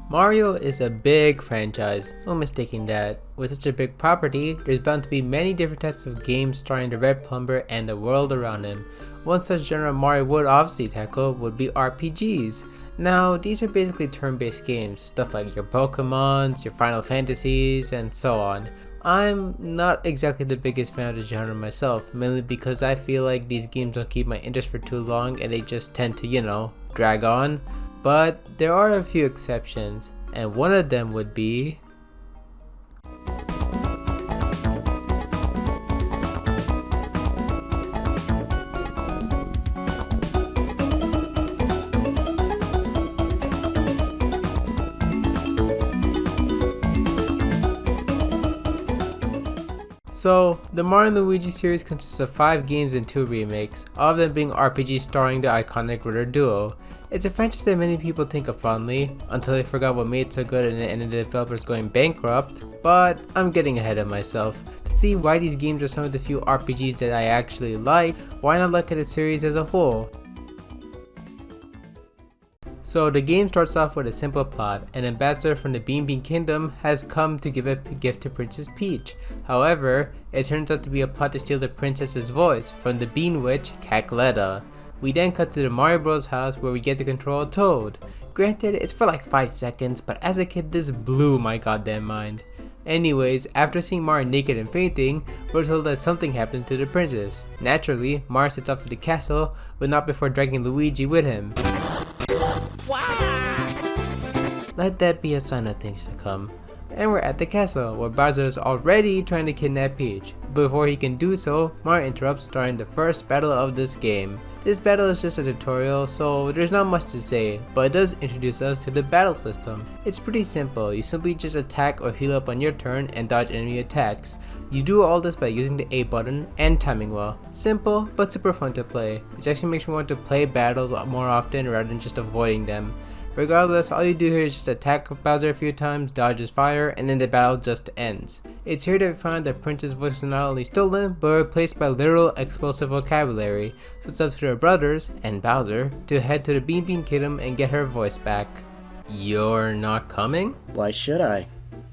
Mario is a big franchise, no mistaking that. With such a big property, there's bound to be many different types of games starring the Red Plumber and the world around him. One such genre Mario would obviously tackle would be RPGs. Now, these are basically turn-based games, stuff like your Pokemons, your Final Fantasies, and so on. I'm not exactly the biggest fan of the genre myself, mainly because I feel like these games don't keep my interest for too long and they just tend to, drag on. But there are a few exceptions, and one of them would be So, the Mario & Luigi series consists of 5 games and 2 remakes, all of them being RPGs starring the iconic Ritter duo. It's a franchise that many people think of fondly, until they forgot what made it so good and it ended the developers going bankrupt, but I'm getting ahead of myself. To see why these games are some of the few RPGs that I actually like, why not look at the series as a whole? So the game starts off with a simple plot. An ambassador from the Bean Kingdom has come to give a gift to Princess Peach. However, it turns out to be a plot to steal the princess's voice from the Bean Witch, Cackletta. We then cut to the Mario Bros house where we get to control a Toad. Granted, it's for like 5 seconds, but as a kid this blew my goddamn mind. Anyways, after seeing Mario naked and fainting, we're told that something happened to the princess. Naturally, Mario sets off to the castle, but not before dragging Luigi with him. Let that be a sign of things to come. And we're at the castle, where Bowser is already trying to kidnap Peach. Before he can do so, Mario interrupts, starting the first battle of this game. This battle is just a tutorial, so there's not much to say, but it does introduce us to the battle system. It's pretty simple. You simply just attack or heal up on your turn and dodge enemy attacks. You do all this by using the A button and timing well. Simple, but super fun to play, which actually makes me want to play battles more often rather than just avoiding them. Regardless, all you do here is just attack Bowser a few times, dodge his fire, and then the battle just ends. It's here that we find that Princess' voice was not only stolen, but replaced by literal explosive vocabulary, so it's up to her brothers, and Bowser, to head to the Bean Kingdom and get her voice back. You're not coming? Why should I?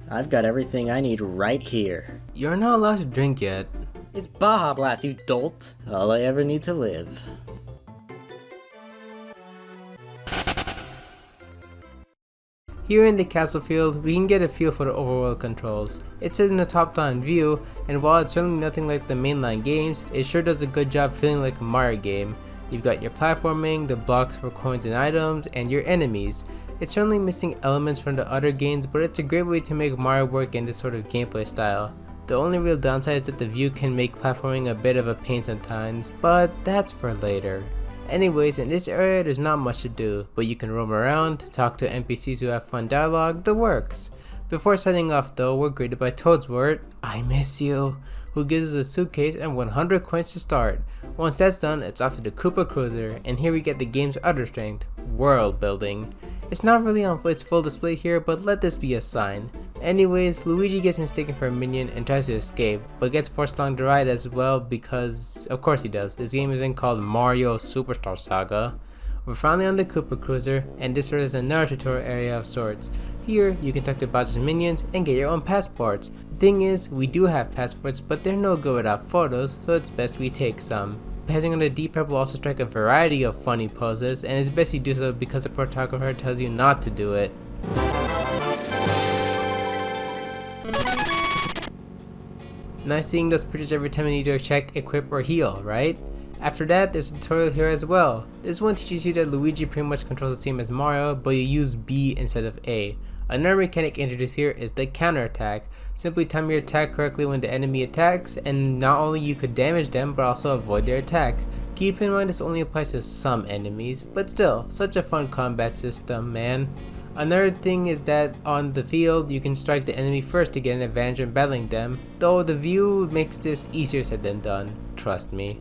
I've got everything I need right here. You're not allowed to drink yet. It's Baja Blast, you dolt! All I ever need to live. Here in the castle field, we can get a feel for the overworld controls. It's in the top-down view, and while it's certainly nothing like the mainline games, it sure does a good job feeling like a Mario game. You've got your platforming, the blocks for coins and items, and your enemies. It's certainly missing elements from the other games, but it's a great way to make Mario work in this sort of gameplay style. The only real downside is that the view can make platforming a bit of a pain sometimes, but that's for later. Anyways, in this area there's not much to do, but you can roam around, talk to NPCs who have fun dialogue, the works. Before setting off though, we're greeted by Toadswort, I miss you, who gives us a suitcase and 100 coins to start. Once that's done, it's off to the Koopa Cruiser, and here we get the game's other strength, world building. It's not really on its full display here, but let this be a sign. Anyways, Luigi gets mistaken for a minion and tries to escape, but gets forced along the ride as well because, of course he does, this game isn't called Mario Superstar Saga. We're finally on the Koopa Cruiser, and this serves as another tutorial area of sorts. Here, you can talk to Bowser's minions and get your own passports. The thing is, we do have passports, but they're no good without photos, so it's best we take some. Passing on the D-pad will also strike a variety of funny poses, and it's best you do so because the photographer tells you not to do it. Nice seeing those pictures every time you need to check, equip, or heal, right? After that, there's a tutorial here as well. This one teaches you that Luigi pretty much controls the same as Mario, but you use B instead of A. Another mechanic introduced here is the counter attack. Simply time your attack correctly when the enemy attacks, and not only you could damage them, but also avoid their attack. Keep in mind this only applies to some enemies, but still, such a fun combat system, man. Another thing is that on the field, you can strike the enemy first to get an advantage in battling them, though the view makes this easier said than done, trust me.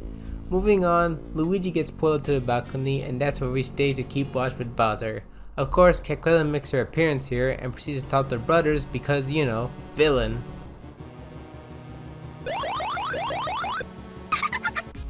Moving on, Luigi gets pulled up to the balcony, and that's where we stay to keep watch with Bowser. Of course, Cackletta makes her appearance here and proceeds to taunt the brothers because, villain.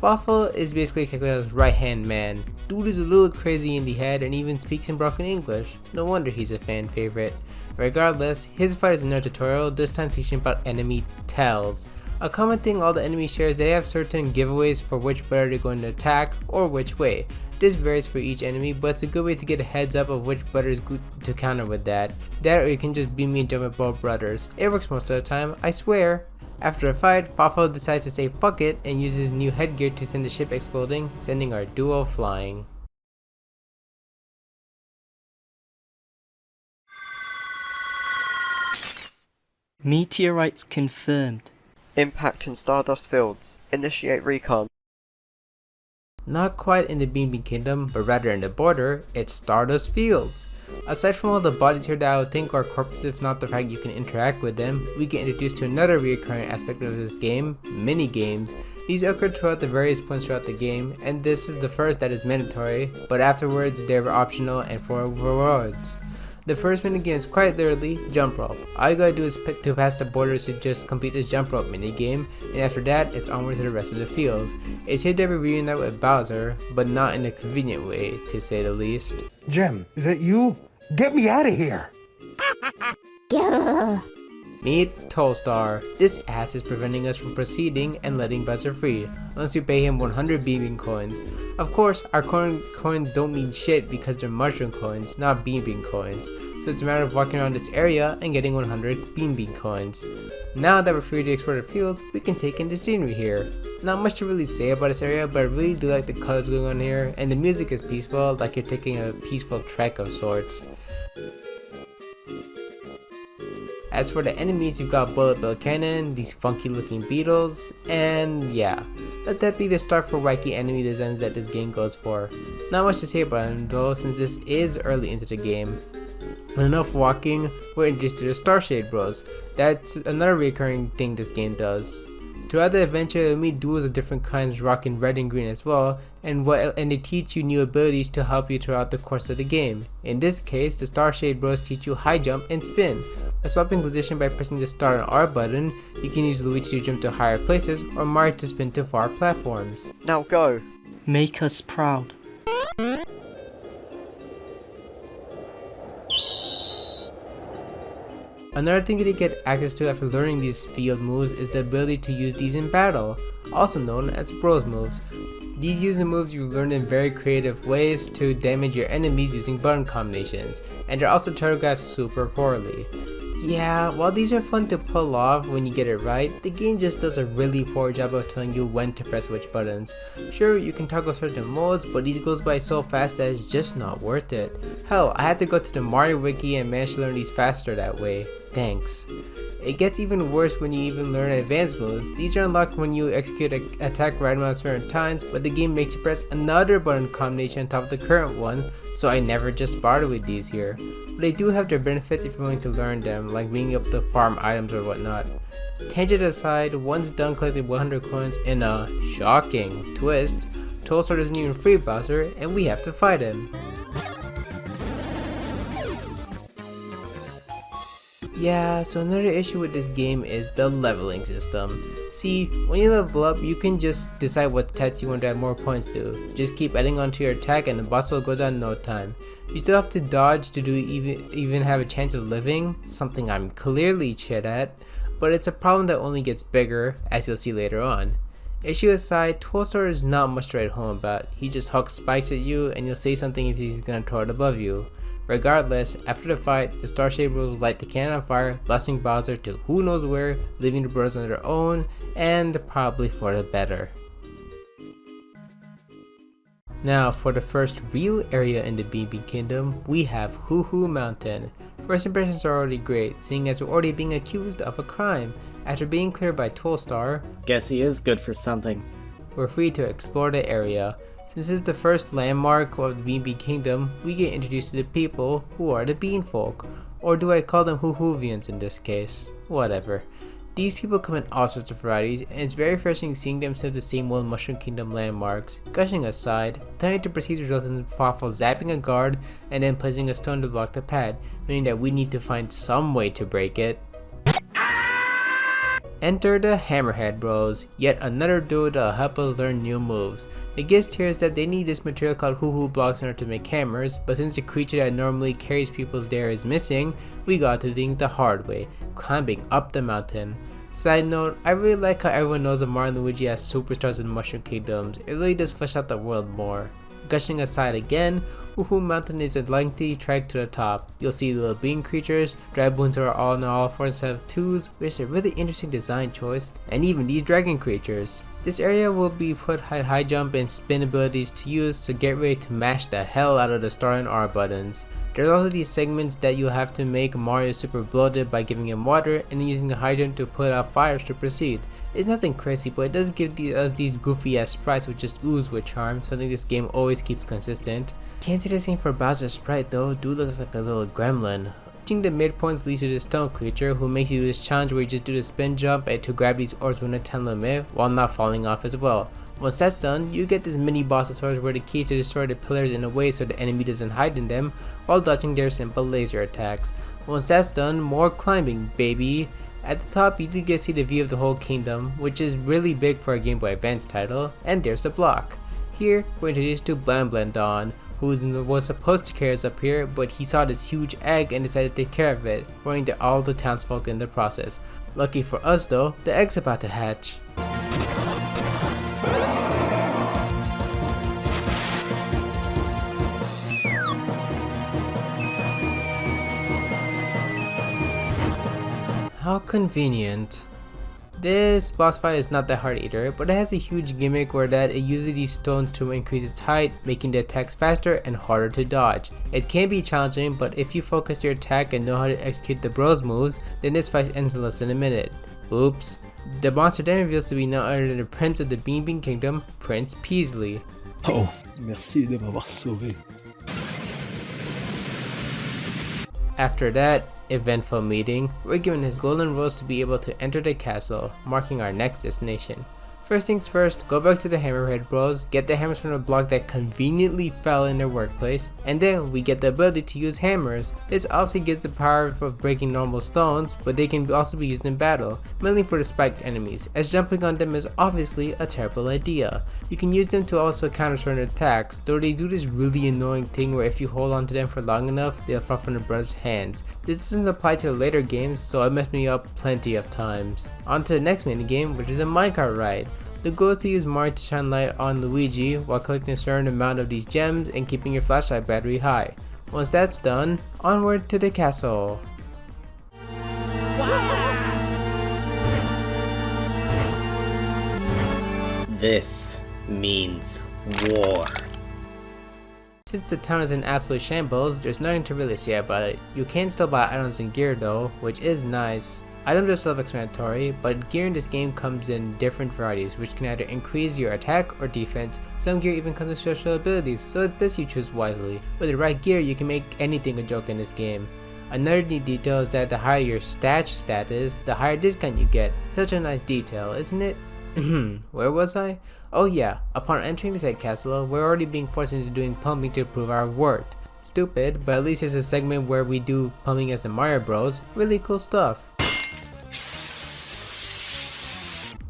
Fawful is basically Cackletta's right-hand man. Dude is a little crazy in the head and even speaks in broken English. No wonder he's a fan favorite. Regardless, his fight is another tutorial, this time teaching about enemy tells. A common thing all the enemies share is they have certain giveaways for which butter they're going to attack or which way. This varies for each enemy, but it's a good way to get a heads up of which butter is good to counter with that. That or you can just beam me and jump at both brothers. It works most of the time, I swear. After a fight, Spefo decides to say fuck it and uses his new headgear to send the ship exploding, sending our duo flying. Meteorites confirmed. Impact in Stardust Fields. Initiate recon. Not quite in the Bean Kingdom, but rather in the border, it's Stardust Fields. Aside from all the bodies here that I would think are corpses if not the fact you can interact with them, we get introduced to another recurring aspect of this game, mini-games. These occur throughout the various points throughout the game, and this is the first that is mandatory, but afterwards they're optional and for rewards. The first minigame is quite literally jump rope. All you gotta do is pick to pass the borders to just complete this jump rope minigame, and after that it's onward to the rest of the field. It's here that we reunite with Bowser, but not in a convenient way, to say the least. Gem, is that you? Get me out of here! Meet Tollstar. This ass is preventing us from proceeding and letting Bowser free, unless you pay him 100 beaming coins. Of course, our coins don't mean shit because they're mushroom coins, not beaming coins, so it's a matter of walking around this area and getting 100 beaming coins. Now that we're free to explore the field, we can take in the scenery here. Not much to really say about this area, but I really do like the colors going on here, and the music is peaceful, like you're taking a peaceful trek of sorts. As for the enemies, you've got Bullet Bill Cannon, these funky looking beetles, and yeah. Let that be the start for wacky enemy designs that this game goes for. Not much to say about them though, since this is early into the game. But enough walking, we're introduced to the Starshade Bros. That's another recurring thing this game does. Throughout the adventure, you'll meet duos of different kinds rocking red and green as well, and they teach you new abilities to help you throughout the course of the game. In this case, the Starshade Bros teach you high jump and spin. By swapping position by pressing the start and R button, you can use Luigi to jump to higher places or Mario to spin to far platforms. Now go! Make us proud. Another thing that you get access to after learning these field moves is the ability to use these in battle, also known as bros moves. These use the moves you learn in very creative ways to damage your enemies using button combinations, and they're also choreographed super poorly. Yeah, while these are fun to pull off when you get it right, the game just does a really poor job of telling you when to press which buttons. Sure, you can toggle certain modes, but these goes by so fast that it's just not worth it. Hell, I had to go to the Mario Wiki and manage to learn these faster that way. Thanks. It gets even worse when you even learn advanced moves. These are unlocked when you execute an attack right around certain times, but the game makes you press another button combination on top of the current one, so I never just bothered with these here. But they do have their benefits if you're willing to learn them, like being able to farm items or whatnot. Tangent aside, once done collecting 100 coins in a shocking twist, Tollstar doesn't even free Bowser, and we have to fight him. Yeah, so another issue with this game is the leveling system. See, when you level up, you can just decide what stats you want to add more points to. Just keep adding onto your attack and the boss will go down in no time. You still have to dodge to even have a chance of living, something I'm clearly shit at, but it's a problem that only gets bigger, as you'll see later on. Issue aside, Tollstar is not much to write home about. He just hucks spikes at you and you'll say something if he's gonna throw it above you. Regardless, after the fight, the Starshade Bros light the cannon on fire, blasting Bowser to who knows where, leaving the bros on their own, and probably for the better. Now, for the first real area in the BB Kingdom, we have Hoo Hoo Mountain. First impressions are already great, seeing as we're already being accused of a crime. After being cleared by Tollstar, Guess he is good for something. we're free to explore the area. Since this is the first landmark of the BB Kingdom, we get introduced to the people who are the Bean Folk, or do I call them Hoo-Hoovians in this case? Whatever. These people come in all sorts of varieties, and it's very refreshing seeing them instead of the same old Mushroom Kingdom landmarks. Gushing aside, time to proceed results in Spefo zapping a guard and then placing a stone to block the pad, meaning that we need to find some way to break it. Enter the Hammerhead Bros, yet another duo that'll help us learn new moves. The gist here is that they need this material called hoo blocks in order to make hammers, but since the creature that normally carries people's dare is missing, we got to doing the hard way, climbing up the mountain. Side note, I really like how everyone knows that Mario and Luigi as superstars in Mushroom Kingdoms. It really does flesh out the world more. Gushing aside again, Uhu Mountain is a lengthy trek to the top. You'll see little bean creatures, dragoons who are all in all forms have twos, which is a really interesting design choice, and even these dragon creatures. This area will be put high jump and spin abilities to use, so get ready to mash the hell out of the star and R buttons. There's also these segments that you'll have to make Mario super bloated by giving him water and then using the hydrant to put out fires to proceed. It's nothing crazy, but it does give us these goofy ass sprites which just ooze with charm, something this game always keeps consistent. Can't say the same for Bowser's sprite though, dude looks like a little gremlin. Reaching the midpoints leads to this stone creature who makes you do this challenge where you just do the spin jump and to grab these orbs within a 10 limit while not falling off as well. Once that's done, you get this mini boss of sorts where the key is to destroy the pillars in a way so the enemy doesn't hide in them while dodging their simple laser attacks. Once that's done, more climbing, baby. At the top you do get to see the view of the whole kingdom, which is really big for a Game Boy Advance title, and there's the block. Here we're introduced to Blandon, who was supposed to carry us up here, but he saw this huge egg and decided to take care of it, worrying all the townsfolk in the process. Lucky for us though, the egg's about to hatch. How convenient. This boss fight is not that hard either, but it has a huge gimmick where that it uses these stones to increase its height, making the attacks faster and harder to dodge. It can be challenging, but if you focus your attack and know how to execute the bros moves, then this fight ends in less than a minute. Oops. The monster then reveals to be none other than the Prince of the Bean Kingdom, Prince Peasley. Oh, merci de m'avoir sauvé. After that eventful meeting, we're given his golden rose to be able to enter the castle, marking our next destination. First things first, go back to the Hammerhead Bros, get the hammers from the block that conveniently fell in their workplace, and then we get the ability to use hammers. This obviously gives the power of breaking normal stones, but they can also be used in battle, mainly for the spiked enemies, as jumping on them is obviously a terrible idea. You can use them to also counter certain attacks, though they do this really annoying thing where if you hold on to them for long enough, they'll fall from the brother's hands. This doesn't apply to the later games, so it messed me up plenty of times. On to the next minigame, which is a minecart ride. The goal is to use Mario to shine light on Luigi while collecting a certain amount of these gems and keeping your flashlight battery high. Once that's done, onward to the castle. This means war. Since the town is in absolute shambles, there's nothing to really say about it. You can still buy items and gear though, which is nice. Items are self-explanatory, but gear in this game comes in different varieties which can either increase your attack or defense. Some gear even comes with special abilities, so it's best you choose wisely. With the right gear, you can make anything a joke in this game. Another neat detail is that the higher your stat is, the higher discount you get. Such a nice detail, isn't it? Where was I? Oh yeah, upon entering the side castle, we're already being forced into doing pumping to prove our worth. Stupid, but at least there's a segment where we do pumping as the Mario Bros. Really cool stuff.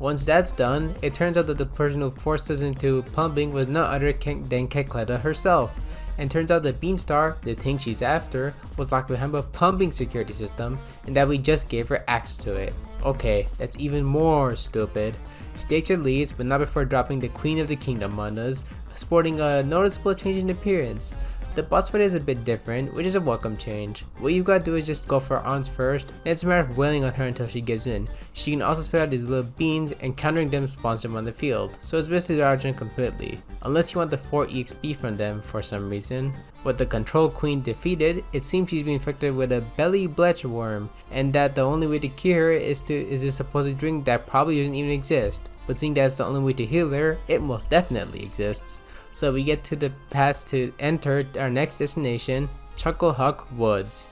Once that's done, it turns out that the person who forced us into pumping was none other than Kekleta herself. And turns out the Beanstar, the thing she's after, was locked behind a pumping security system, and that we just gave her access to it. Okay, that's even more stupid. She takes her leaves, but not before dropping the Queen of the Kingdom on us, sporting a noticeable change in appearance. The boss fight is a bit different, which is a welcome change. What you gotta do is just go for her arms first, and it's a matter of wailing on her until she gives in. She can also spit out these little beans, and countering them spawns them on the field, so it's best to dodge them completely, unless you want the 4 EXP from them for some reason. With the Control Queen defeated, it seems she's been infected with a belly bletch worm, and that the only way to cure her is this supposed drink that probably doesn't even exist. But seeing that's the only way to heal her, it most definitely exists. So we get to the pass to enter our next destination, Chucklehuck Woods.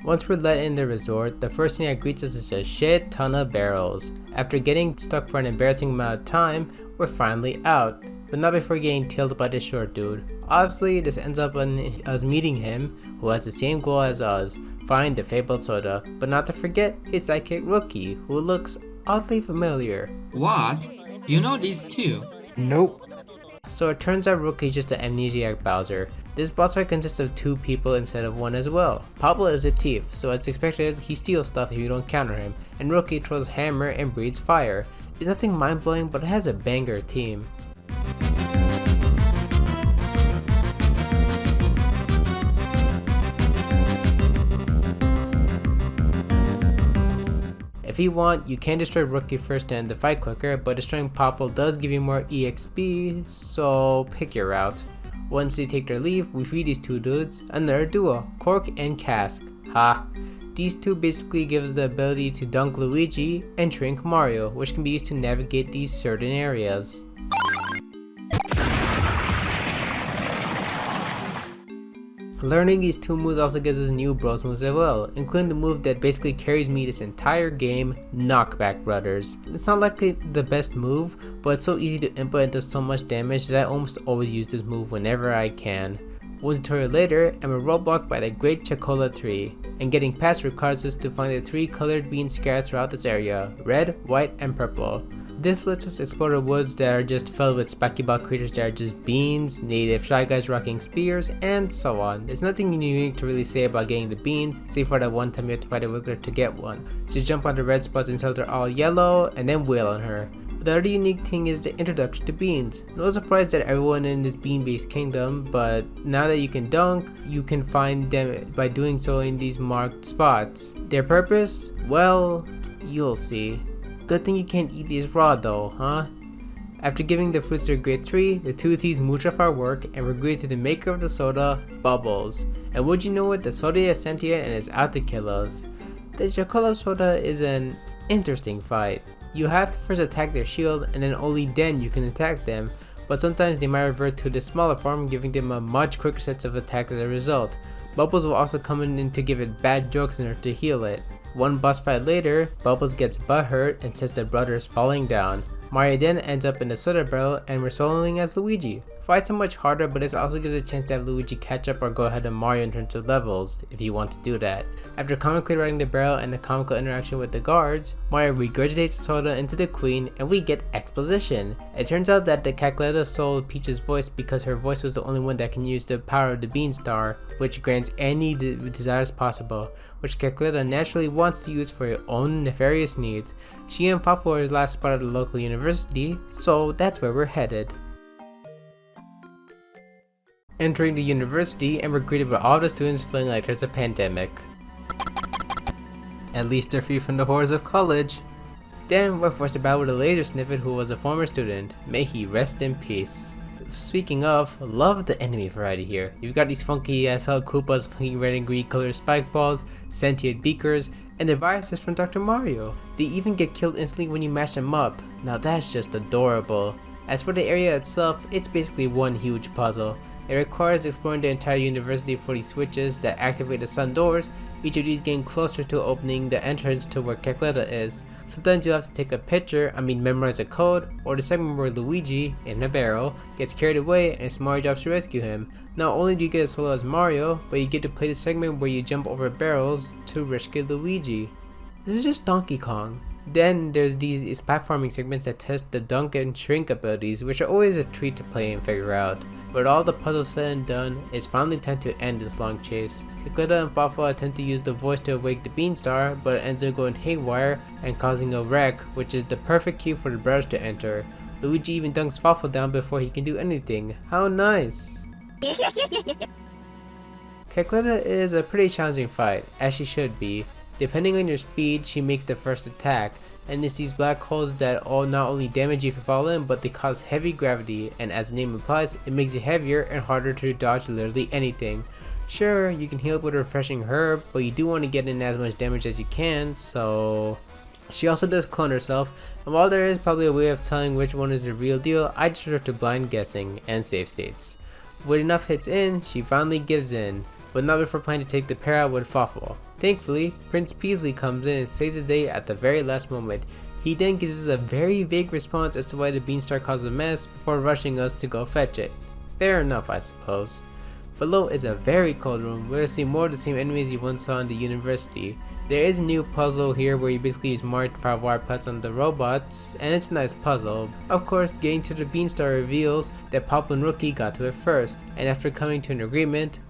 Once we're let in the resort, the first thing that greets us is a shit ton of barrels. After getting stuck for an embarrassing amount of time, we're finally out. but not before getting tailed by this short dude. Obviously, this ends up on us meeting him, who has the same goal as us, find the fabled soda, but not to forget his sidekick RickE, who looks oddly familiar. What? You know these two? Nope. So it turns out RickE is just an amnesiac Bowser. This boss fight consists of 2 people instead of 1 as well. Pablo is a thief, so as expected, he steals stuff if you don't counter him, and RickE throws hammer and breathes fire. It's nothing mind-blowing, but it has a banger theme. If you want, you can destroy RickE first to end the fight quicker, but destroying Popple does give you more EXP, so pick your route. Once they take their leave, we feed these 2 dudes, another duo, Cork and Cask. Ha! These 2 basically give us the ability to dunk Luigi and shrink Mario, which can be used to navigate these certain areas. Learning these 2 moves also gives us new bros moves as well, including the move that basically carries me this entire game, Knockback Brothers. It's not likely the best move, but it's so easy to input and does so much damage that I almost always use this move whenever I can. One tutorial later, I'm roadblocked by the Great Chocola Tree, and getting past requires us to find the 3 colored beans scattered throughout this area, red, white, and purple. This lets us explore the woods that are just filled with spiky ball creatures that are just beans, native Shy Guys rocking spears, and so on. There's nothing unique to really say about getting the beans, save for that one time you have to fight a wiggler to get one. So jump on the red spots until they're all yellow, and then wail on her. The other unique thing is the introduction to beans. No surprise that everyone in this bean-based kingdom, but now that you can dunk, you can find them by doing so in these marked spots. Their purpose? Well, you'll see. Good thing you can't eat these raw though, huh? After giving the fruits their grade 3, the 2 thieves mooch off our work and we're greeted to the maker of the soda, Bubbles. And would you know it, the soda is sentient and is out to kill us. The Chocola soda is an interesting fight. You have to first attack their shield and then only then you can attack them, but sometimes they might revert to the smaller form, giving them a much quicker set of attacks as a result. Bubbles will also come in to give it bad jokes in order to heal it. One boss fight later, Bubbles gets butthurt and says the brothers falling down. Mario then ends up in the soda barrel and we're soloing as Luigi. Fights are much harder, but this also gives a chance to have Luigi catch up or go ahead of Mario in terms of levels, if you want to do that. After comically riding the barrel and a comical interaction with the guards, Mario regurgitates the soda into the queen and we get exposition. It turns out that the Cacletta stole Peach's voice because her voice was the only one that can use the power of the Bean Star, which grants any desires possible, which Cacletta naturally wants to use for her own nefarious needs. She and Fafo are last spot at the local university, so that's where we're headed. Entering the university and we're greeted by all the students feeling like there's a pandemic. At least they're free from the horrors of college. Then we're forced to battle with a laser sniffet who was a former student. May he rest in peace. Speaking of, love the enemy variety here. You've got these funky ass Koopas flinging red and green colored spike balls, sentient beakers, and the viruses from Dr. Mario. They even get killed instantly when you mash them up. Now that's just adorable. As for the area itself, it's basically one huge puzzle. It requires exploring the entire university for these switches that activate the sun doors, each of these getting closer to opening the entrance to where Cacletta is. Sometimes you'll have to take a picture, memorize a code, or the segment where Luigi, in a barrel, gets carried away and it's Mario's job to rescue him. Not only do you get a solo as Mario, but you get to play the segment where you jump over barrels to rescue Luigi. This is just Donkey Kong. Then there's these platforming segments that test the dunk and shrink abilities, which are always a treat to play and figure out. But all the puzzles said and done, it's finally time to end this long chase. Cacletta and Fafo attempt to use the voice to awake the Beanstar, but it ends up going haywire and causing a wreck, which is the perfect cue for the brothers to enter. Luigi even dunks Fafo down before he can do anything. How nice! Cacletta is a pretty challenging fight, as she should be. Depending on your speed, she makes the first attack, and it's these black holes that not only damage you if you fall in, but they cause heavy gravity, and as the name implies, it makes you heavier and harder to dodge literally anything. Sure, you can heal up with a refreshing herb, but you do want to get in as much damage as you can, so... She also does clone herself, and while there is probably a way of telling which one is the real deal, I just resort to blind guessing and save states. With enough hits in, she finally gives in, but not before planning to take the pair out with Fafo. Thankfully, Prince Peasley comes in and saves the day at the very last moment. He then gives us a very vague response as to why the beanstar caused a mess before rushing us to go fetch it. Fair enough, I suppose. Below is a very cold room where you see more of the same enemies you once saw in the university. There is a new puzzle here where you basically use Mario to fire water pellets on the robots, and it's a nice puzzle. Of course, getting to the beanstar reveals that Papa and RickE got to it first, and after coming to an agreement,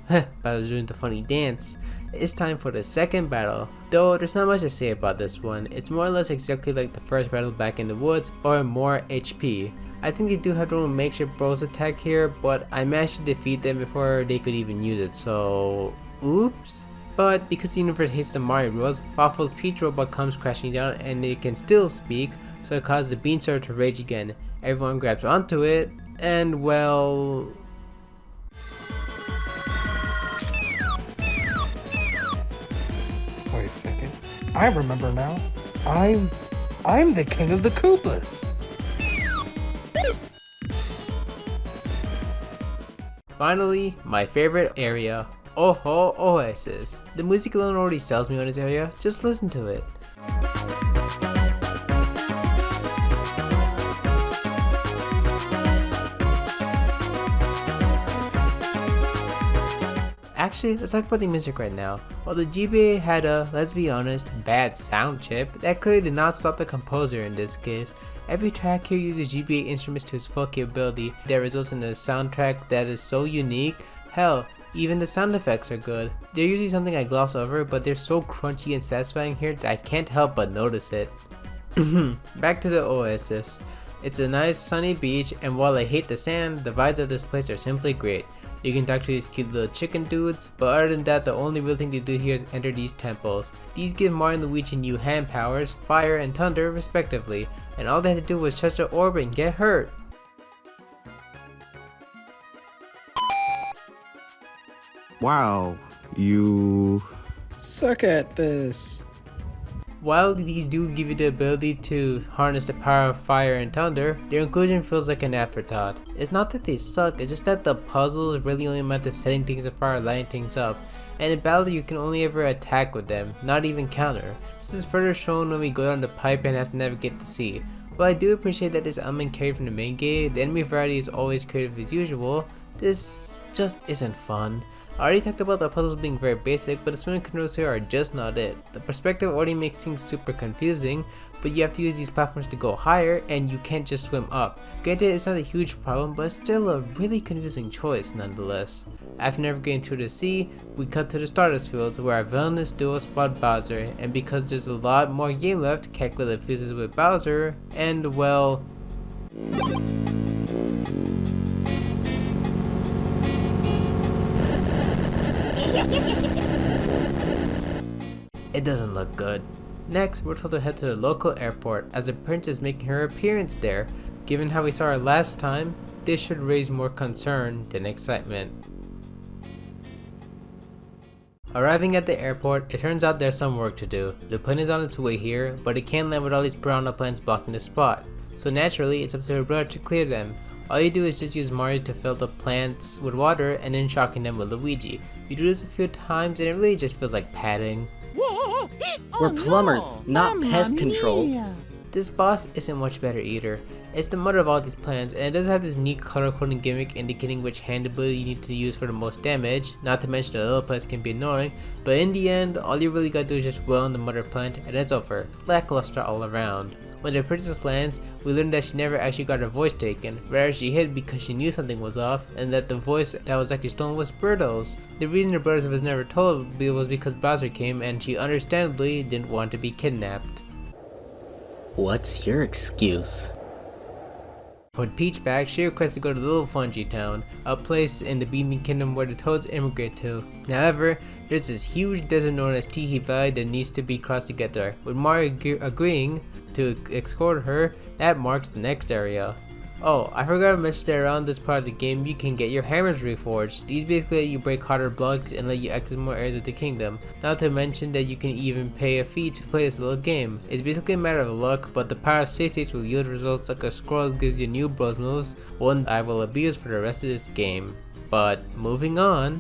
Bowser's doing the funny dance, it's time for the second battle. Though there's not much to say about this one, it's more or less exactly like the first battle back in the woods, or more HP. I think they do have their own makeshift bros attack here, but I managed to defeat them before they could even use it, so oops. But because the universe hates the Mario rules, Waffle's Peach robot comes crashing down and it can still speak, so it causes the beanstar to rage again. Everyone grabs onto it, and well... Wait a second. I remember now. I'm the king of the Koopas. Finally, my favorite area. Oho Oasis. The music alone already sells me on this area, just listen to it. Actually, let's talk about the music right now. While the GBA had a, let's be honest, bad sound chip, that clearly did not stop the composer in this case. Every track here uses GBA instruments to its full capability that results in a soundtrack that is so unique. Hell, even the sound effects are good. They're usually something I gloss over, but they're so crunchy and satisfying here that I can't help but notice it. Back to the Oasis. It's a nice sunny beach, and while I hate the sand, the vibes of this place are simply great. You can talk to these cute little chicken dudes, but other than that, the only real thing to do here is enter these temples. These give Mario and Luigi new hand powers, fire and thunder respectively, and all they had to do was touch the orb and get hurt. Wow, you suck at this. While these do give you the ability to harness the power of fire and thunder, their inclusion feels like an afterthought. It's not that they suck, it's just that the puzzle is really only meant to setting things afire, lighting things up, and in battle you can only ever attack with them, not even counter. This is further shown when we go down the pipe and have to navigate the sea. While I do appreciate that this element carried from the main game, the enemy variety is always creative as usual, this just isn't fun. I already talked about the puzzles being very basic, but the swimming controls here are just not it. The perspective already makes things super confusing, but you have to use these platforms to go higher, and you can't just swim up. Granted, it's not a huge problem, but it's still a really confusing choice nonetheless. After navigating through the sea, we cut to the Stardust Fields where our villainous duo spot Bowser, and because there's a lot more game left, Kekla fuses with Bowser, and well... it doesn't look good. Next, we're told to head to the local airport as the prince is making her appearance there. Given how we saw her last time, this should raise more concern than excitement. Arriving at the airport, it turns out there's some work to do. The plane is on its way here, but it can't land with all these piranha plants blocking the spot. So naturally, it's up to her brother to clear them. All you do is just use Mario to fill the plants with water and then shocking them with Luigi. You do this a few times and it really just feels like padding. We're plumbers, not pest control. This boss isn't much better either. It's the mother of all these plants, and it does have this neat color coding gimmick indicating which hand ability you need to use for the most damage, not to mention the little plants can be annoying, but in the end, all you really gotta do is just wail on the mother plant and it's over. Lackluster all around. When the princess lands, we learn that she never actually got her voice taken, rather she hid because she knew something was off, and that the voice that was actually stolen was Birdo's. The reason her brother was never told was because Bowser came and she understandably didn't want to be kidnapped. What's your excuse? With Peach back, she requests to go to Little Fungi Town, a place in the Beaming Kingdom where the Toads immigrate to. However, there's this huge desert known as Tihee Valley that needs to be crossed to get there. With Mario agreeing to escort her, that marks the next area. Oh, I forgot to mention that around this part of the game you can get your hammers reforged. These basically let you break harder blocks and let you access more areas of the kingdom. Not to mention that you can even pay a fee to play this little game. It's basically a matter of luck, but the power of save states will yield results like a scroll that gives you new bros moves, one I will abuse for the rest of this game. But moving on.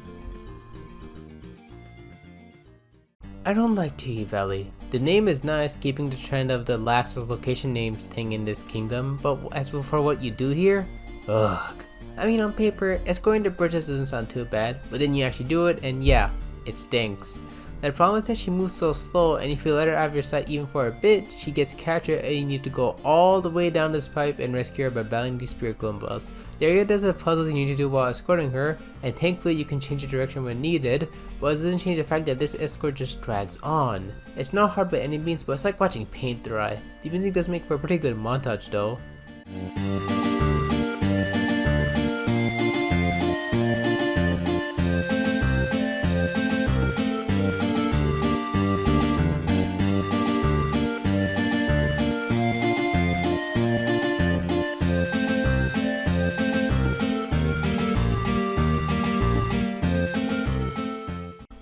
I don't like Tihee Valley. The name is nice, keeping the trend of the lastest location names thing in this kingdom, but as for what you do here, ugh. I mean, on paper, escorting the bridges doesn't sound too bad, but then you actually do it and yeah, it stinks. The problem is that she moves so slow, and if you let her out of your sight even for a bit, she gets captured and you need to go all the way down this pipe and rescue her by battling these spirit Goombas. The area does have puzzles you need to do while escorting her, and thankfully you can change your direction when needed, but it doesn't change the fact that this escort just drags on. It's not hard by any means, but it's like watching paint dry. The music does make for a pretty good montage though.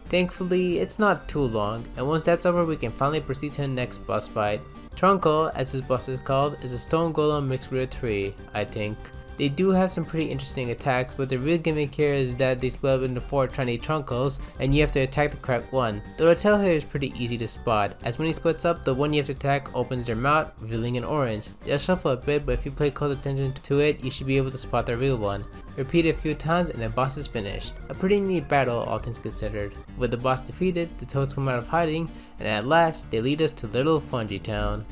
Thankfully, it's not too long, and once that's over we can finally proceed to the next boss fight. Trunkel, as this boss is called, is a stone golem mixed with a tree, I think. They do have some pretty interesting attacks, but the real gimmick here is that they split up into 4 tiny Trunkles, and you have to attack the correct one. Though the tail here is pretty easy to spot, as when he splits up, the one you have to attack opens their mouth, revealing an orange. They'll shuffle a bit, but if you pay close attention to it, you should be able to spot the real one. Repeat it a few times and the boss is finished. A pretty neat battle, all things considered. With the boss defeated, the toads come out of hiding, and at last, they lead us to Little Fungi Town.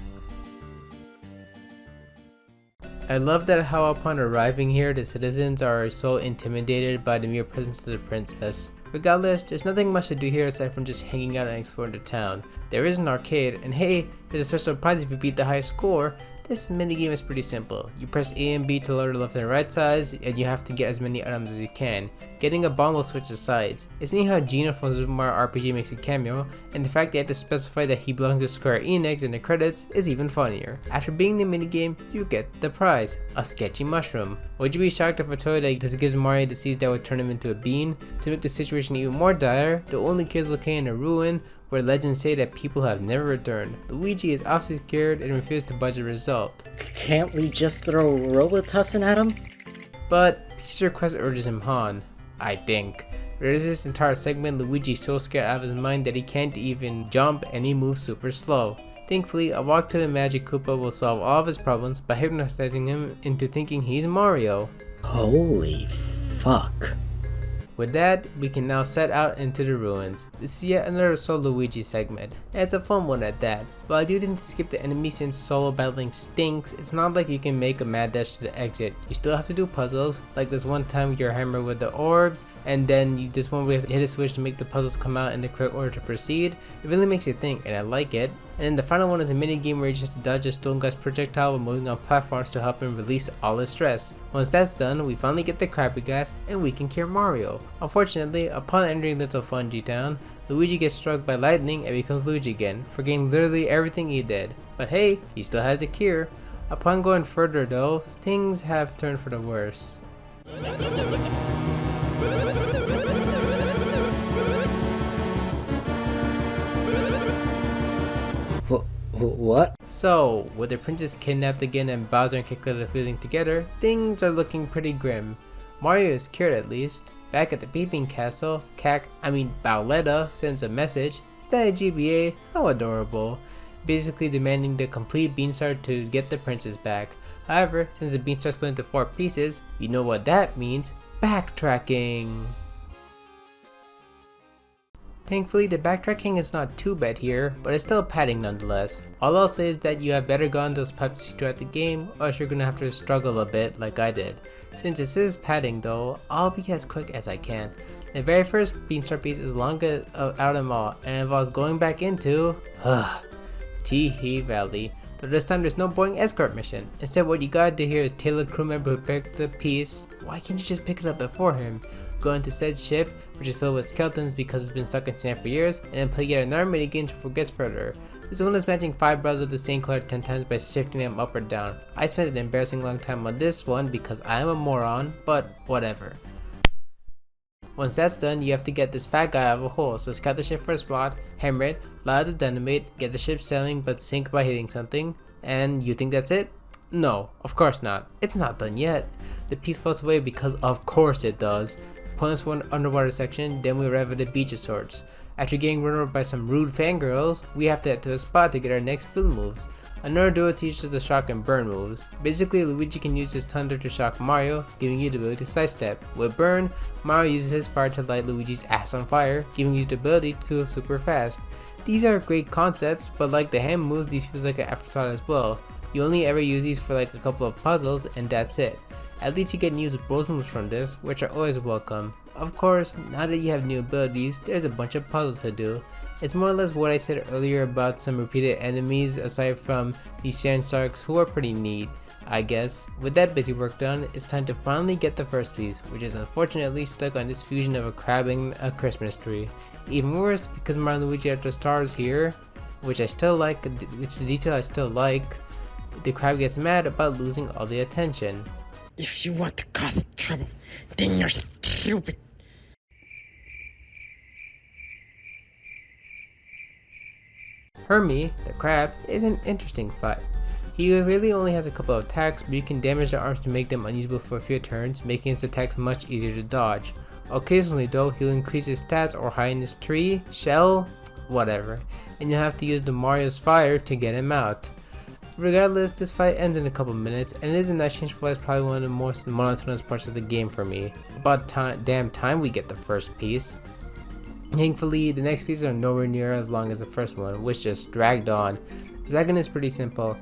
I love that how upon arriving here, the citizens are so intimidated by the mere presence of the princess. Regardless, there's nothing much to do here aside from just hanging out and exploring the town. There is an arcade, and hey, there's a special prize if you beat the highest score. This minigame is pretty simple. You press A and B to lower the left and right sides, and you have to get as many items as you can. Getting a bomb will switch the sides. It's neat how Gino from Super Mario RPG makes a cameo, and the fact they had to specify that he belongs to Square Enix in the credits is even funnier. After beating the minigame, you get the prize, a sketchy mushroom. Would you be shocked if a toy that just gives Mario disease that would turn him into a bean? To make the situation even more dire, the only kids located in a ruin where legends say that people have never returned. Luigi is obviously scared and refuses to budge the result. Can't we just throw Robotussin at him? But Peach's request urges him on, I think. There's this entire segment Luigi's so scared out of his mind that he can't even jump and he moves super slow. Thankfully, a walk to the Magic Koopa will solve all of his problems by hypnotizing him into thinking he's Mario. Holy fuck. With that, we can now set out into the ruins. This is yet another solo Luigi segment, and it's a fun one at that. But I do tend to skip the enemy since solo battling stinks. It's not like you can make a mad dash to the exit. You still have to do puzzles, like this one time with your hammer with the orbs, and then you just one way have to hit a switch to make the puzzles come out in the correct order to proceed. It really makes you think, and I like it. And then the final one is a mini game where you just have to dodge a stone guy's projectile while moving on platforms to help him release all his stress. Once that's done, we finally get the crappy gas and we can cure Mario. Unfortunately, upon entering Little Fungi Town, Luigi gets struck by lightning and becomes Luigi again, forgetting literally everything he did. But hey, he still has the cure. Upon going further though, things have turned for the worse. What? So, with the princess kidnapped again and Bowser and Kikla feeling together, things are looking pretty grim. Mario is cured at least. Back at the Peeping Castle, Bowletta sends a message. Is that a GBA? How adorable. Basically demanding the complete Beanstar to get the princess back. However, since the Beanstar split into 4 pieces, you know what that means. Backtracking. Thankfully, the backtracking is not too bad here, but it's still padding nonetheless. All I'll say is that you have better gone those pipes throughout the game, or else you're gonna have to struggle a bit like I did. Since this is padding though, I'll be as quick as I can. The very first Beanstar piece is longest out of them all, and involves going back into Tee Valley. Though this time there's no boring escort mission. Instead, what you gotta do here is tail a crew member who picked the piece. Why can't you just pick it up before him? Go into said ship, which is filled with skeletons because it's been stuck in sand for years, and then play yet another minigame to progress further. This one is matching 5 brows of the same color 10 times by shifting them up or down. I spent an embarrassing long time on this one because I am a moron, but whatever. Once that's done, you have to get this fat guy out of a hole, so scout the ship for a spot, hammer it, allow it to dynamite, get the ship sailing but sink by hitting something, and you think that's it? No, of course not. It's not done yet. The piece floats away because of course it does. pointless one underwater section, then we arrive at the beach of sorts. After getting run over by some rude fangirls, we have to head to a spot to get our next food moves. Another duo teaches the shock and burn moves. Basically, Luigi can use his thunder to shock Mario, giving you the ability to sidestep. With burn, Mario uses his fire to light Luigi's ass on fire, giving you the ability to go super fast. These are great concepts, but like the hand moves, these feels like an afterthought as well. You only ever use these for like a couple of puzzles, and that's it. At least you get new bros moves from this, which are always welcome. Of course, now that you have new abilities, there's a bunch of puzzles to do. It's more or less what I said earlier about some repeated enemies aside from these sand sharks who are pretty neat, I guess. With that busy work done, it's time to finally get the first piece, which is unfortunately stuck on this fusion of a crab and a Christmas tree. Even worse, because Mario and Luigi are the stars here, which I still like, which is a detail I still like, the crab gets mad about losing all the attention. If you want to cause trouble, then you're stupid. Hermie, the crab, is an interesting fight. He really only has a couple of attacks, but you can damage their arms to make them unusable for a few turns, making his attacks much easier to dodge. Occasionally though, he'll increase his stats or hide in his tree, shell, whatever, and you'll have to use the Mario's fire to get him out. Regardless, this fight ends in a couple minutes, and it is a nice change for what is probably one of the most monotonous parts of the game for me. About damn time we get the first piece. Thankfully, the next pieces are nowhere near as long as the first one, which just dragged on. The second is pretty simple.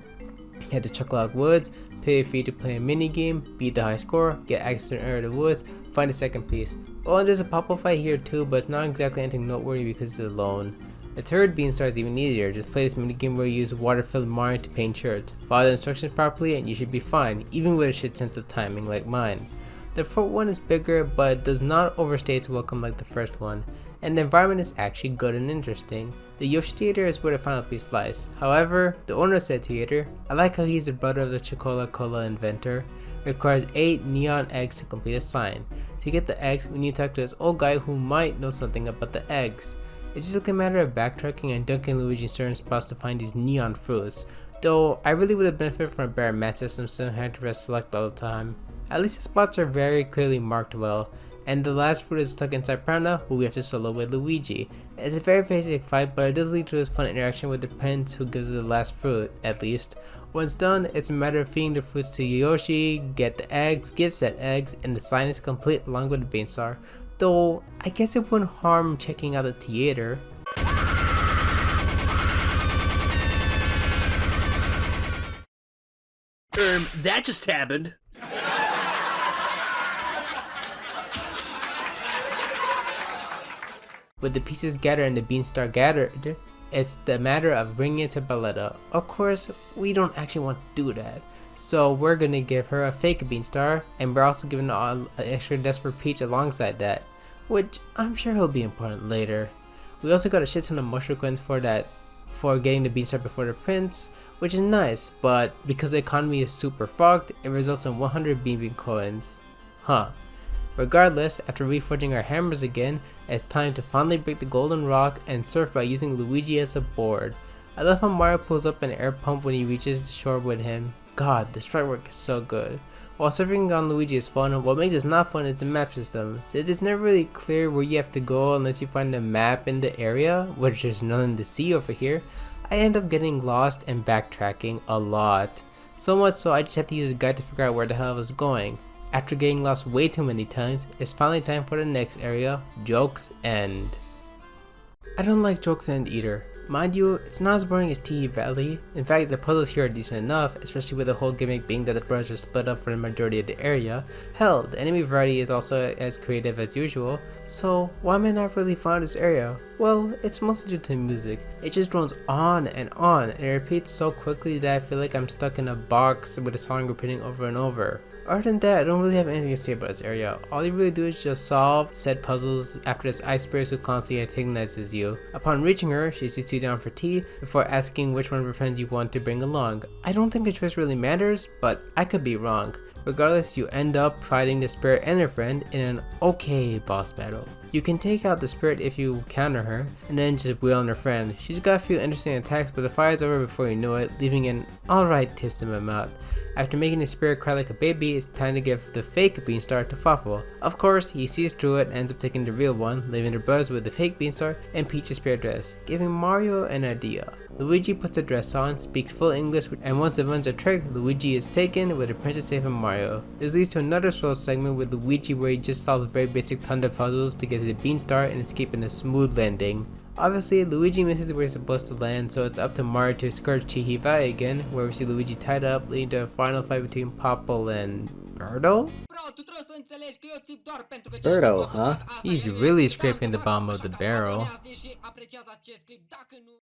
Head to Chocolate Woods, pay a fee to play a mini game, beat the high score, get access to an area of the woods, find the second piece. Oh, and there's a pop-up fight here too, but it's not exactly anything noteworthy because it's alone. The third Beanstar is even easier. Just play this minigame where you use water-filled Mario to paint shirts. Follow the instructions properly and you should be fine, even with a shit sense of timing like mine. The fourth one is bigger, but does not overstay its welcome like the first one, and the environment is actually good and interesting. The Yoshi Theater is where the final piece lies. However, the owner of said theater, I like how he's the brother of the Chocola-Cola inventor, requires 8 neon eggs to complete a sign. To get the eggs, we need to talk to this old guy who might know something about the eggs. It's just like a matter of backtracking and dunking Luigi in certain spots to find these neon fruits, though I really would have benefited from a better match system so I don't have to press select all the time. At least the spots are very clearly marked well, and the last fruit is stuck inside Prana, who we have to solo with Luigi. It's a very basic fight, but it does lead to this fun interaction with the prince who gives the last fruit, at least. Once done, it's a matter of feeding the fruits to Yoshi, get the eggs, give said eggs, and the sign is complete along with the Beanstar. Though, I guess it wouldn't harm checking out the theater. That just happened. With the pieces gathered and the Beanstar gathered, it's the matter of bringing it to Balletta. Of course, we don't actually want to do that, so we're gonna give her a fake Beanstar, and we're also giving an extra desk for Peach alongside that, which I'm sure will be important later. We also got a shit ton of mushroom coins for getting the Beanstar before the prince, which is nice, but because the economy is super fucked, it results in 100 bean coins. Huh. Regardless, after reforging our hammers again, it's time to finally break the golden rock and surf by using Luigi as a board. I love how Mario pulls up an air pump when he reaches the shore with him. God, the sprite work is so good. While surfing on Luigi is fun, what makes it not fun is the map system. It is never really clear where you have to go unless you find a map in the area, which there's nothing to see over here. I end up getting lost and backtracking a lot. So much so I just had to use a guide to figure out where the hell I was going. After getting lost way too many times, it's finally time for the next area, Joke's End. I don't like Joke's End either. Mind you, it's not as boring as Tee Valley. In fact, the puzzles here are decent enough, especially with the whole gimmick being that the brothers are split up for the majority of the area. Hell, the enemy variety is also as creative as usual, so why am I not really fond of this area? Well, it's mostly due to the music. It just drones on, and it repeats so quickly that I feel like I'm stuck in a box with a song repeating over and over. Other than that, I don't really have anything to say about this area. All you really do is just solve said puzzles after this ice spirit who constantly antagonizes you. Upon reaching her, she sits you down for tea before asking which one of her friends you want to bring along. I don't think a choice really matters, but I could be wrong. Regardless, you end up fighting the spirit and her friend in an okay boss battle. You can take out the spirit if you counter her, and then just wheel on her friend. She's got a few interesting attacks, but the fight is over before you know it, leaving an alright taste in my mouth. After making the spirit cry like a baby, it's time to give the fake Beanstar to Fluffle. Of course, he sees through it and ends up taking the real one, leaving the brothers with the fake Beanstar and Peach's spirit dress, giving Mario an idea. Luigi puts the dress on, speaks full English, and once the villains are tricked, Luigi is taken with the princess saving Mario. This leads to another slow segment with Luigi where he just solves very basic thunder puzzles to get to the Beanstar and escape in a smooth landing. Obviously, Luigi misses where he's supposed to land, so it's up to Mario to escort Chihivai again, where we see Luigi tied up, leading to a final fight between Popple and Birdo? Birdo, huh? He's really scraping the bottom of the barrel.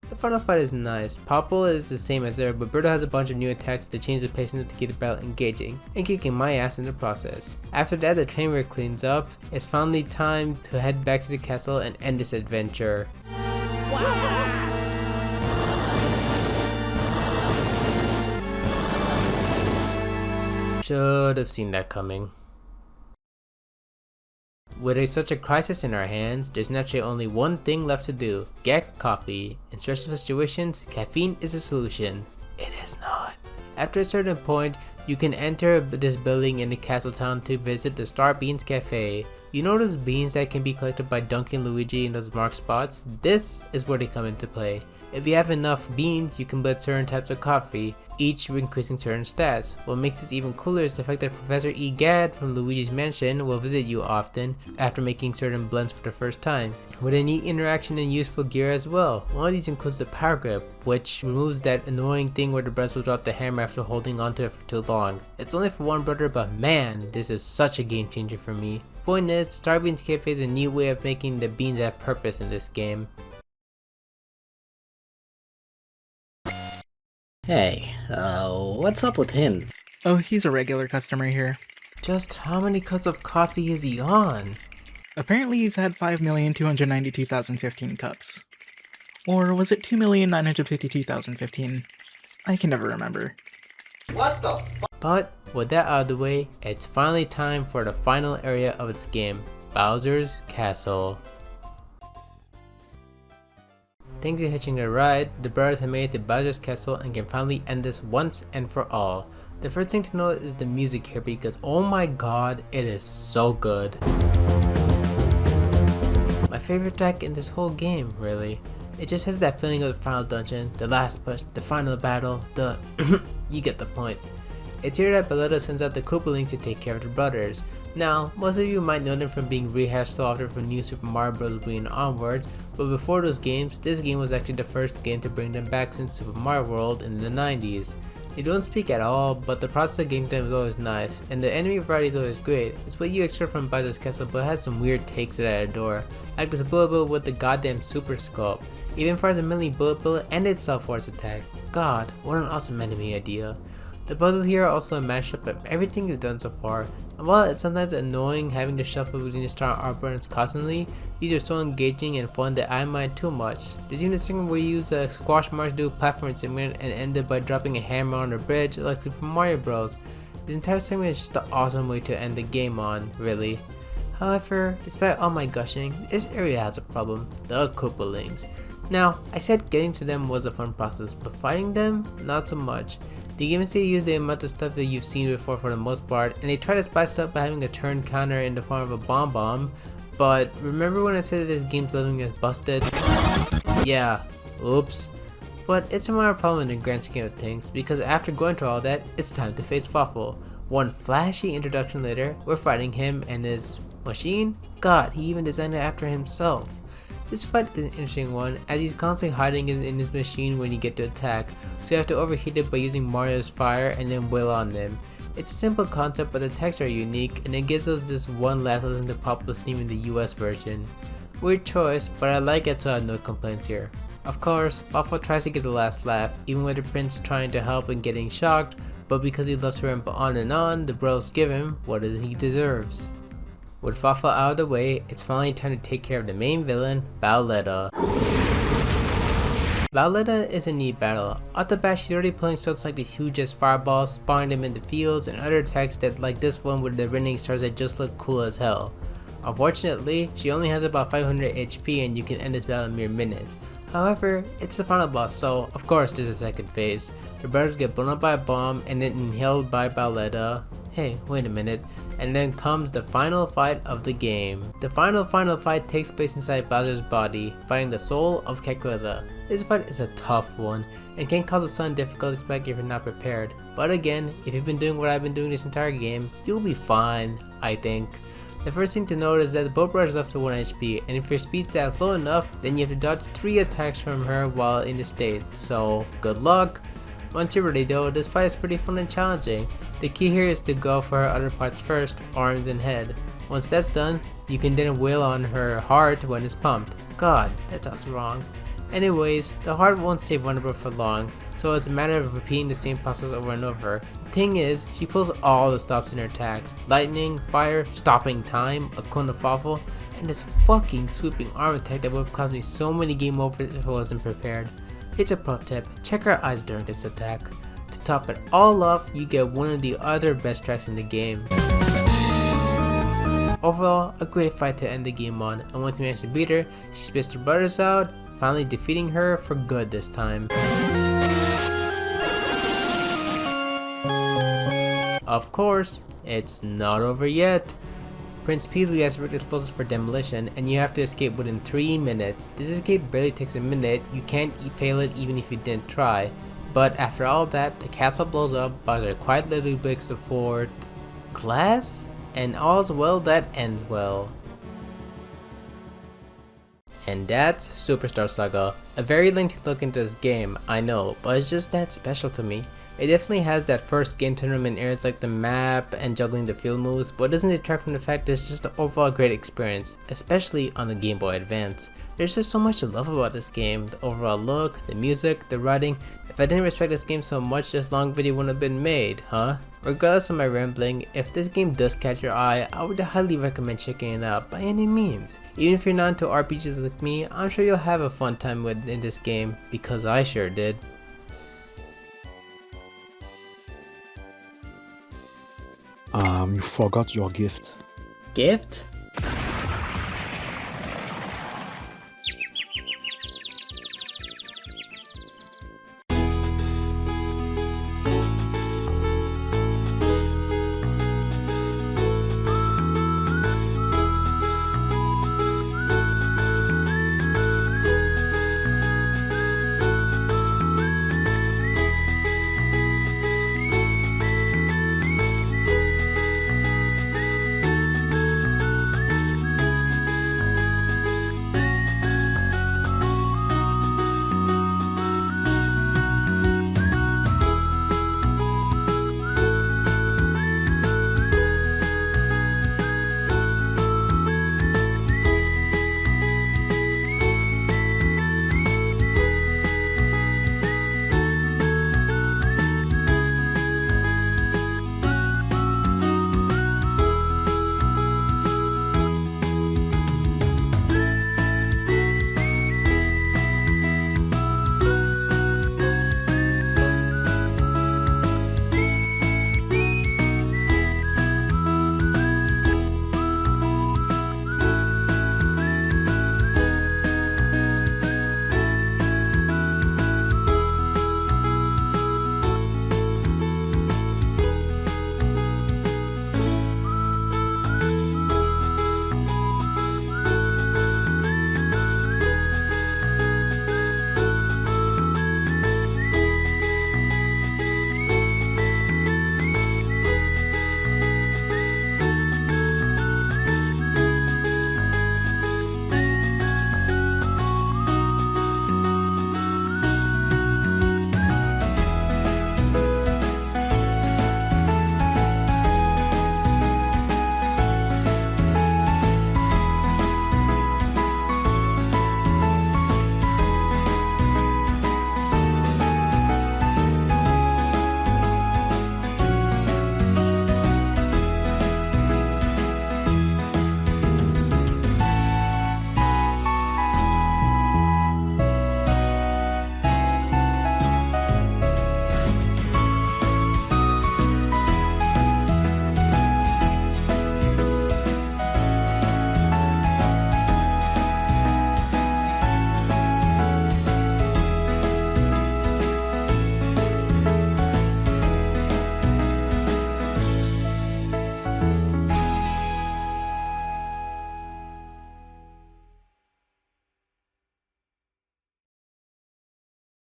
The final fight is nice. Popple is the same as ever, but Birdo has a bunch of new attacks to change the pacing to keep the battle engaging, and kicking my ass in the process. After that, the train wreck cleans up. It's finally time to head back to the castle and end this adventure. Should have seen that coming. With such a crisis in our hands, there's naturally only one thing left to do: get coffee. In stressful situations, caffeine is a solution. It is not. After a certain point, you can enter this building in the castle town to visit the Star Beans Cafe. You know those beans that can be collected by dunking Luigi in those marked spots? This is where they come into play. If you have enough beans, you can blend certain types of coffee, each increasing certain stats. What makes this even cooler is the fact that Professor Egad from Luigi's Mansion will visit you often after making certain blends for the first time, with a neat interaction and useful gear as well. One of these includes the power grip, which removes that annoying thing where the brothers will drop the hammer after holding onto it for too long. It's only for one brother, but man, this is such a game changer for me. Point is, Star Beans Cafe is a neat way of making the beans have purpose in this game. Hey, what's up with him? Oh, he's a regular customer here. Just how many cups of coffee is he on? Apparently he's had 5,292,015 cups. Or was it 2,952,015? I can never remember. What the fuck? But with that out of the way, it's finally time for the final area of this game, Bowser's Castle. Thanks for hitching the ride, the brothers have made it to Bowser's Castle and can finally end this once and for all. The first thing to note is the music here because oh my god, it is so good. My favorite track in this whole game, really. It just has that feeling of the final dungeon, the last push, the final battle, the you get the point. It's here that Belletta sends out the Koopalings to take care of the brothers. Now, most of you might know them from being rehashed so often from New Super Mario Bros. Wii and onwards, but before those games, this game was actually the first game to bring them back since Super Mario World in the 90s. They don't speak at all, but the process of getting them is always nice, and the enemy variety is always great. It's what you expect from Bowser's Castle, but it has some weird takes that I adore, like this Bullet Bill with the goddamn Super Sculpt. Even fires a melee Bullet Bill and its self-force attack. God, what an awesome enemy idea. The puzzles here are also a mashup of everything you've done so far, and while it's sometimes annoying having to shuffle between the star artburns constantly, these are so engaging and fun that I mind too much. There's even a segment where you use a squash mark to do a platform segment and end up by dropping a hammer on a bridge like Super Mario Bros. This entire segment is just an awesome way to end the game on, really. However, despite all my gushing, this area has a problem: the Koopalings. Now, I said getting to them was a fun process, but fighting them, not so much. The game instead use the amount of stuff that you've seen before for the most part, and they try to spice it up by having a turn counter in the form of a bomb, but remember when I said that this game's leveling is busted? Yeah, oops. But it's a minor problem in the grand scheme of things, because after going through all that, it's time to face Fluffle. One flashy introduction later, we're fighting him and his machine? God, he even designed it after himself. This fight is an interesting one, as he's constantly hiding in his machine when you get to attack, so you have to overheat it by using Mario's fire and then wail on them. It's a simple concept, but the attacks are unique, and it gives us this one last listen to Populous theme in the US version. Weird choice, but I like it, so I have no complaints here. Of course, Fluffle tries to get the last laugh, even with the prince trying to help and getting shocked, but because he loves her and on, the bros give him what he deserves. With Fluffle out of the way, it's finally time to take care of the main villain, Bowletta. Bowletta is a neat battle. Off the bat, she's already pulling shots like these huge ass fireballs, spawning them in the fields, and other attacks that, like this one with the raining stars, that just look cool as hell. Unfortunately, she only has about 500 HP and you can end this battle in mere minutes. However, it's the final boss, so of course there's a second phase. The brothers get blown up by a bomb and then inhaled by Balletta. Hey, wait a minute. And then comes the final fight of the game. The final fight takes place inside Bowser's body, fighting the soul of Calcutta. This fight is a tough one, and can cause a sudden difficulty spike if you're not prepared. But again, if you've been doing what I've been doing this entire game, you'll be fine, I think. The first thing to note is that the boat brothers left to 1 HP, and if your speed stats low enough, then you have to dodge 3 attacks from her while in the state, so good luck! Once you're ready though, this fight is pretty fun and challenging. The key here is to go for her other parts first, arms and head. Once that's done, you can then wail on her heart when it's pumped. God, that sounds wrong. Anyways, the heart won't stay vulnerable for long, so it's a matter of repeating the same process over and over. The thing is, she pulls all the stops in her attacks: lightning, fire, stopping time, a cone of fawful, and this fucking swooping arm attack that would have caused me so many game overs if I wasn't prepared. Here's a pro tip: check her eyes during this attack. To top it all off, you get one of the other best tracks in the game. Overall, a great fight to end the game on, and once you manage to beat her, she spits her brothers out, finally defeating her for good this time. Of course, it's not over yet. Prince Peasley has rigged explosives for demolition, and you have to escape within 3 minutes. This escape barely takes a minute, you can't fail it even if you didn't try. But after all that, the castle blows up, Bowser quite literally breaks the fort glass, and all's well that ends well. And that's Superstar Saga. A very lengthy look into this game, I know, but it's just that special to me. It definitely has that first game tournament areas like the map and juggling the field moves, but doesn't detract from the fact that it's just an overall great experience, especially on the Game Boy Advance. There's just so much to love about this game: the overall look, the music, the writing. If I didn't respect this game so much, this long video wouldn't have been made, huh? Regardless of my rambling, if this game does catch your eye, I would highly recommend checking it out by any means. Even if you're not into RPGs like me, I'm sure you'll have a fun time in this game, because I sure did. You forgot your gift. Gift?